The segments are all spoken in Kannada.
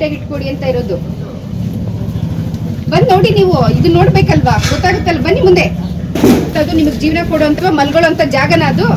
ನೀಟಾಗಿ ಇಟ್ಕೊಡಿ ಅಂತ ಇರೋದು. ಬಂದ್ ನೋಡಿ, ನೀವು ಇದು ನೋಡ್ಬೇಕಲ್ವಾ, ಗೊತ್ತಾಗುತ್ತಲ್ಲ. ಬನ್ನಿ ಮುಂದೆ. ಅದು ನಿಮಗೆ ಜೀವನ ಕೊಡುವಂತ ಮಲ್ಗೊಳ್ಳುವಂತ ಜಾಗನ ಅದು.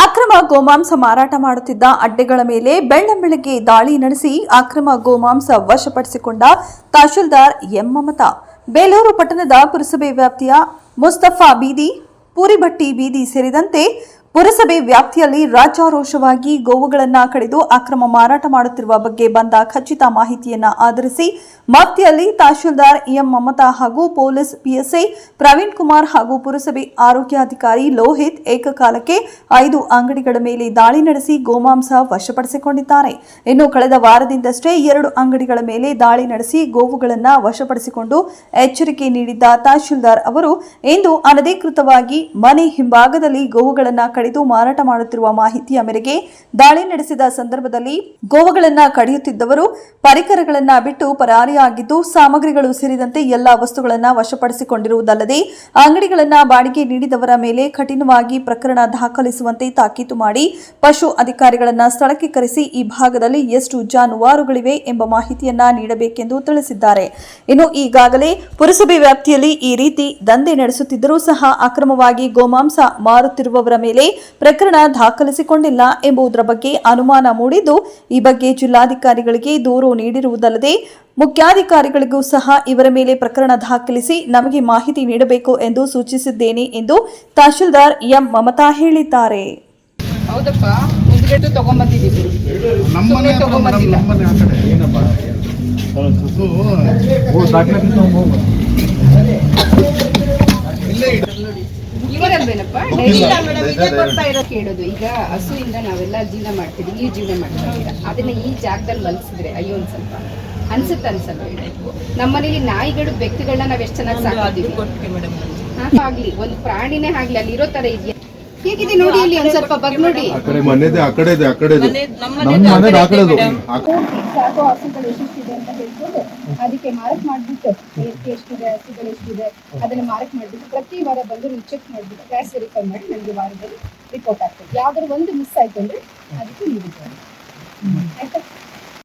ಅಕ್ರಮ ಗೋಮಾಂಸ ಮಾರಾಟ ಮಾಡುತ್ತಿದ್ದ ಅಡ್ಡೆಗಳ ಮೇಲೆ ಬೆಳ್ಳಂಬೆಳಗ್ಗೆ ದಾಳಿ ನಡೆಸಿ ಅಕ್ರಮ ಗೋಮಾಂಸ ವಶಪಡಿಸಿಕೊಂಡ ತಹಶೀಲ್ದಾರ್ ಎಂ ಮಮತಾ. ಬೇಲೂರು ಪಟ್ಟಣದ ಪುರಸಭೆ ವ್ಯಾಪ್ತಿಯ ಮುಸ್ತಫಾ ಬೀದಿ, ಪೂರಿಭಟ್ಟಿ ಬೀದಿ ಸೇರಿದಂತೆ ಪುರಸಭೆ ವ್ಯಾಪ್ತಿಯಲ್ಲಿ ರಾಜಾರೋಷವಾಗಿ ಗೋವುಗಳನ್ನು ಕಡಿದು ಅಕ್ರಮ ಮಾರಾಟ ಮಾಡುತ್ತಿರುವ ಬಗ್ಗೆ ಬಂದ ಖಚಿತ ಮಾಹಿತಿಯನ್ನು ಆಧರಿಸಿ ಮಫ್ತಿಯಲ್ಲಿ ತಹಶೀಲ್ದಾರ್ ಎಂ ಮಮತಾ ಹಾಗೂ ಪೊಲೀಸ್ ಪಿಎಸ್ಐ ಪ್ರವೀಣ್ ಕುಮಾರ್ ಹಾಗೂ ಪುರಸಭೆ ಆರೋಗ್ಯಾಧಿಕಾರಿ ಲೋಹಿತ್ ಏಕಕಾಲಕ್ಕೆ 5 ಅಂಗಡಿಗಳ ಮೇಲೆ ದಾಳಿ ನಡೆಸಿ ಗೋಮಾಂಸ ವಶಪಡಿಸಿಕೊಂಡಿದ್ದಾರೆ. ಇನ್ನು ಕಳೆದ ವಾರದಿಂದಷ್ಟೇ 2 ಅಂಗಡಿಗಳ ಮೇಲೆ ದಾಳಿ ನಡೆಸಿ ಗೋವುಗಳನ್ನು ವಶಪಡಿಸಿಕೊಂಡು ಎಚ್ಚರಿಕೆ ನೀಡಿದ್ದ ತಹಶೀಲ್ದಾರ್ ಅವರು ಇಂದು ಅನಧಿಕೃತವಾಗಿ ಮನೆ ಹಿಂಭಾಗದಲ್ಲಿ ಗೋವುಗಳನ್ನು ಕಡಿದು ಮಾರಾಟ ಮಾಡುತ್ತಿರುವ ಮಾಹಿತಿಯ ಮೇರೆಗೆ ದಾಳಿ ನಡೆಸಿದ ಸಂದರ್ಭದಲ್ಲಿ ಗೋವುಗಳನ್ನು ಕಡಿಯುತ್ತಿದ್ದವರು ಪರಿಕರಗಳನ್ನು ಬಿಟ್ಟು ಪರಾರಿಯಾಗಿದ್ದು ಸಾಮಗ್ರಿಗಳು ಸೇರಿದಂತೆ ಎಲ್ಲಾ ವಸ್ತುಗಳನ್ನು ವಶಪಡಿಸಿಕೊಂಡಿರುವುದಲ್ಲದೆ ಅಂಗಡಿಗಳನ್ನು ಬಾಡಿಗೆ ನೀಡಿದವರ ಮೇಲೆ ಕಠಿಣವಾಗಿ ಪ್ರಕರಣ ದಾಖಲಿಸುವಂತೆ ತಾಕೀತು ಮಾಡಿ ಪಶು ಅಧಿಕಾರಿಗಳನ್ನು ಸ್ಥಳಕ್ಕೆ ಕರೆಸಿ ಈ ಭಾಗದಲ್ಲಿ ಎಷ್ಟು ಜಾನುವಾರುಗಳಿವೆ ಎಂಬ ಮಾಹಿತಿಯನ್ನ ನೀಡಬೇಕೆಂದು ತಿಳಿಸಿದ್ದಾರೆ. ಇನ್ನು ಈಗಾಗಲೇ ಪುರಸಭೆ ವ್ಯಾಪ್ತಿಯಲ್ಲಿ ಈ ರೀತಿ ದಂಧೆ ನಡೆಸುತ್ತಿದ್ದರೂ ಸಹ ಅಕ್ರಮವಾಗಿ ಗೋಮಾಂಸ ಮಾರುತ್ತಿರುವವರ ಮೇಲೆ ಪ್ರಕರಣ ದಾಖಲಿಸಿಕೊಂಡಿಲ್ಲ ಎಂಬುದರ ಬಗ್ಗೆ ಅನುಮಾನ ಮೂಡಿದ್ದು ಈ ಬಗ್ಗೆ ಜಿಲ್ಲಾಧಿಕಾರಿಗಳಿಗೆ ದೂರು ನೀಡಿರುವುದಲ್ಲದೆ ಮುಖ್ಯಾಧಿಕಾರಿಗಳಿಗೂ ಸಹ ಇವರ ಮೇಲೆ ಪ್ರಕರಣ ದಾಖಲಿಸಿ ನಮಗೆ ಮಾಹಿತಿ ನೀಡಬೇಕು ಎಂದು ಸೂಚಿಸಿದ್ದೇನೆ ಎಂದು ತಹಶೀಲ್ದಾರ್ ಎಂ ಮಮತಾ ಹೇಳಿದ್ದಾರೆ. ಹೌದಪ್ಪ, ಮುಂದ್ಗಡೆ ತಗೊಂಡ್ಬಂದಿದ್ದೀವಿ. ನಮ್ಮನೆ ತಗೊಂಡ್ಬಂದಿಲ್ಲ. ಇವರಲ್ವೇನಪ್ಪ ಕೇಳೋದು. ಈಗ ಹಸುವಿಂದ ನಾವೆಲ್ಲ ಜೀವನ ಮಾಡ್ತೀವಿ, ಈ ಜೀವನ ಮಾಡ್ತೀವಿ. ಅದನ್ನ ಈ ಜಾಗದಲ್ಲಿ ಮಲಗಿಸಿದ್ರೆ ಅಯ್ಯೋ ಒಂದ್ ಸ್ವಲ್ಪ ಅನ್ಸಲ್ಲ. ನಮ್ಮನೇಲಿ ನಾಯಿಗಳು, ಬೆಕ್ಕುಗಳನ್ನ ನಾವ್ ಎಷ್ಟು ಚೆನ್ನಾಗಿ ಸಾಕಿದೀವಿ. ಆಗ್ಲಿ ಒಂದು ಪ್ರಾಣಿನೇ ಆಗ್ಲಿ ಅಲ್ಲಿ ಇರೋ ತರ ಇದೆಯಾ, ಹೇಗಿದೆ ನೋಡಿ. ಅಲ್ಲಿ ಒಂದ್ ಸ್ವಲ್ಪ ಬಗ್ ನೋಡಿ. ಅದಕ್ಕೆ ಮಾರಕ್ ಮಾಡ್ಬಿಟ್ಟು ಎಷ್ಟಿದೆ, ಹಸುಗಳು ಎಷ್ಟಿದೆ ಅದನ್ನ ಮಾರಕ್ ಮಾಡ್ಬಿಟ್ಟು ಪ್ರತಿ ವಾರ ಬಂದು ನೀವು ಚೆಕ್ ಮಾಡ್ಬಿಟ್ಟು ಕ್ಯಾಶ್ ವೆರಿಫೈ ಮಾಡಿ ನನಗೆ ವಾರದಲ್ಲಿ ರಿಪೋರ್ಟ್ ಆಗ್ತದೆ. ಯಾವ್ದಾದ್ರು ಒಂದು ಮಿಸ್ ಆಯ್ತು ಅಂದ್ರೆ ಅದಕ್ಕೆ ನೀಡಿದ್ದಾರೆ. ಆಯ್ತಾ?